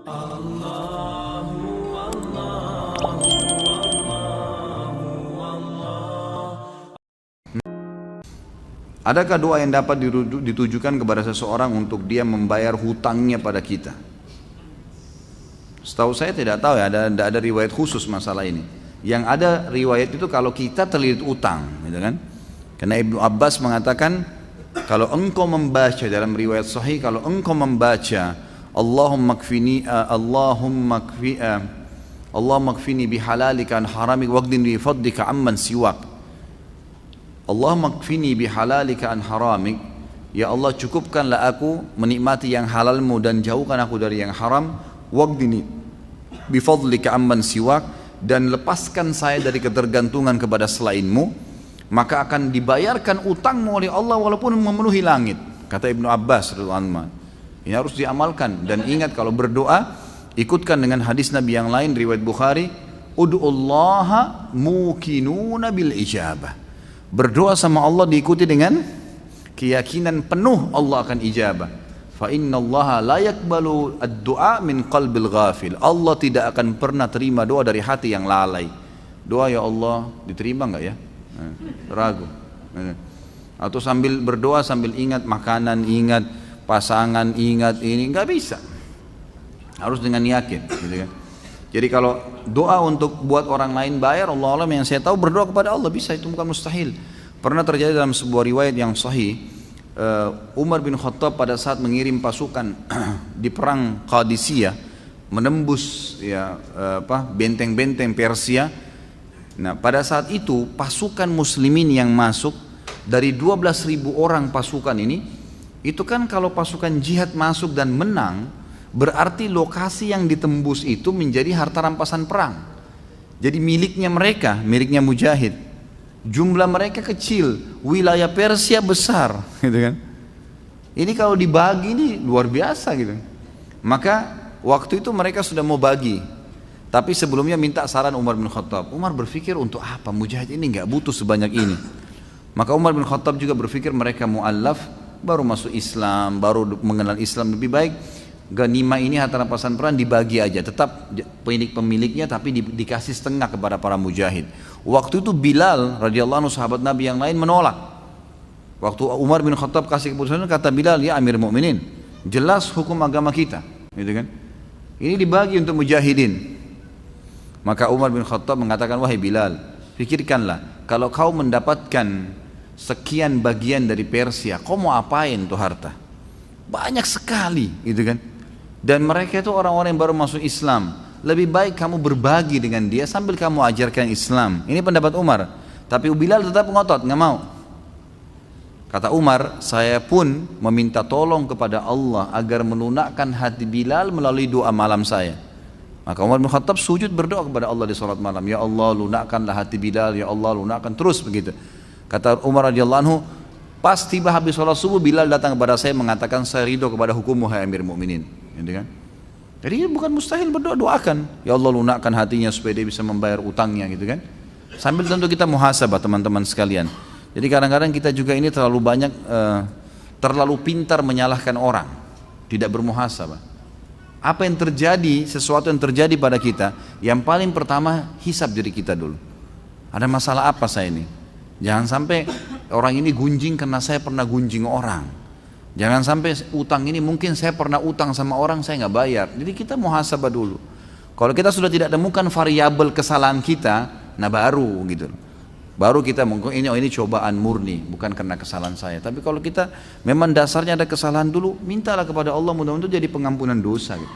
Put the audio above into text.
Adakah doa yang dapat ditujukan kepada seseorang untuk dia membayar hutangnya pada kita? Setahu saya tidak tahu ya, ada riwayat khusus masalah ini. Yang ada riwayat itu kalau kita terlilit utang, gitu kan? Karena Ibnu Abbas mengatakan kalau engkau membaca dalam riwayat sahih, kalau engkau membaca Allahumma kfini bihalalika an haramik waqdin bi fadlika amman siwak. Allahumma kfini bihalalika an haramik, ya Allah cukupkanlah aku menikmati yang halalmu dan jauhkan aku dari yang haram. Waqdini bifadlika amman siwak, dan lepaskan saya dari ketergantungan kepada selainmu, maka akan dibayarkan utangmu oleh Allah walaupun memenuhi langit, kata Ibnu Abbas radhiyallahu anhu. Ini harus diamalkan, dan ingat kalau berdoa ikutkan dengan hadis Nabi yang lain riwayat Bukhari, ud'ullaha mukinuna bil ijabah. Berdoa sama Allah diikuti dengan keyakinan penuh Allah akan ijabah. Fa innallaha la yaqbalu ad-du'a min qalbil ghafil. Allah tidak akan pernah terima doa dari hati yang lalai. Doa ya Allah diterima enggak ya? Ragu. Atau sambil berdoa sambil ingat makanan, ingat pasangan, ingat ini, enggak bisa. Harus dengan yakin, gitu kan. Jadi kalau doa untuk buat orang lain bayar, Allah alam yang saya tahu berdoa kepada Allah bisa, itu bukan mustahil. Pernah terjadi dalam sebuah riwayat yang sahih, Umar bin Khattab pada saat mengirim pasukan di perang Qadisiyah, menembus ya benteng-benteng Persia. Nah pada saat itu pasukan muslimin yang masuk dari 12.000 orang pasukan ini, itu kan kalau pasukan jihad masuk dan menang, berarti lokasi yang ditembus itu menjadi harta rampasan perang. Jadi miliknya mereka, miliknya mujahid. Jumlah mereka kecil, wilayah Persia besar, gitu kan. Ini kalau dibagi ini luar biasa gitu. Maka waktu itu mereka sudah mau bagi, tapi sebelumnya minta saran Umar bin Khattab. Umar berpikir untuk apa, mujahid ini nggak butuh sebanyak ini. Maka Umar bin Khattab juga berpikir mereka mu'allaf, baru masuk Islam, baru mengenal Islam, lebih baik ganima ini harta rampasan perang dibagi aja, tetap pemiliknya tapi dikasih setengah kepada para mujahid. Waktu itu Bilal radhiyallahu anhu sahabat Nabi yang lain menolak. Waktu Umar bin Khattab kasih keputusan, kata Bilal, ya Amir Mukminin, jelas hukum agama kita, gitu kan? Ini dibagi untuk mujahidin. Maka Umar bin Khattab mengatakan, wahai Bilal, pikirkanlah, kalau kau mendapatkan sekian bagian dari Persia, kau mau apain tuh harta? Banyak sekali, gitu kan? Dan mereka itu orang-orang yang baru masuk Islam. Lebih baik kamu berbagi dengan dia sambil kamu ajarkan Islam. Ini pendapat Umar. Tapi Bilal tetap ngotot, nggak mau. Kata Umar, saya pun meminta tolong kepada Allah agar melunakkan hati Bilal melalui doa malam saya. Maka Umar bin Khattab sujud berdoa kepada Allah di salat malam. Ya Allah, lunakkanlah hati Bilal. Ya Allah, lunakkan, terus begitu. Kata Umar radhiyallahu anhu, pas tiba habis sholat subuh, Bilal datang kepada saya mengatakan, saya ridho kepada hukummu hai Amir Mukminin, gitu kan? Jadi bukan mustahil berdoa, doakan. Ya Allah lunakkan hatinya supaya dia bisa membayar utangnya, gitu kan? Sambil tentu kita muhasabah teman-teman sekalian. Jadi kadang-kadang kita juga ini terlalu banyak, terlalu pintar menyalahkan orang, tidak bermuhasabah. Apa yang terjadi, sesuatu yang terjadi pada kita, yang paling pertama hisab diri kita dulu. Ada masalah apa saya ini? Jangan sampai orang ini gunjing karena saya pernah gunjing orang. Jangan sampai utang ini mungkin saya pernah utang sama orang saya nggak bayar. Jadi kita muhasabah dulu. Kalau kita sudah tidak temukan variabel kesalahan kita, nah baru gitu. Baru kita mungkin ini cobaan murni, bukan karena kesalahan saya. Tapi kalau kita memang dasarnya ada kesalahan dulu, mintalah kepada Allah mudah-mudahan jadi pengampunan dosa gitu.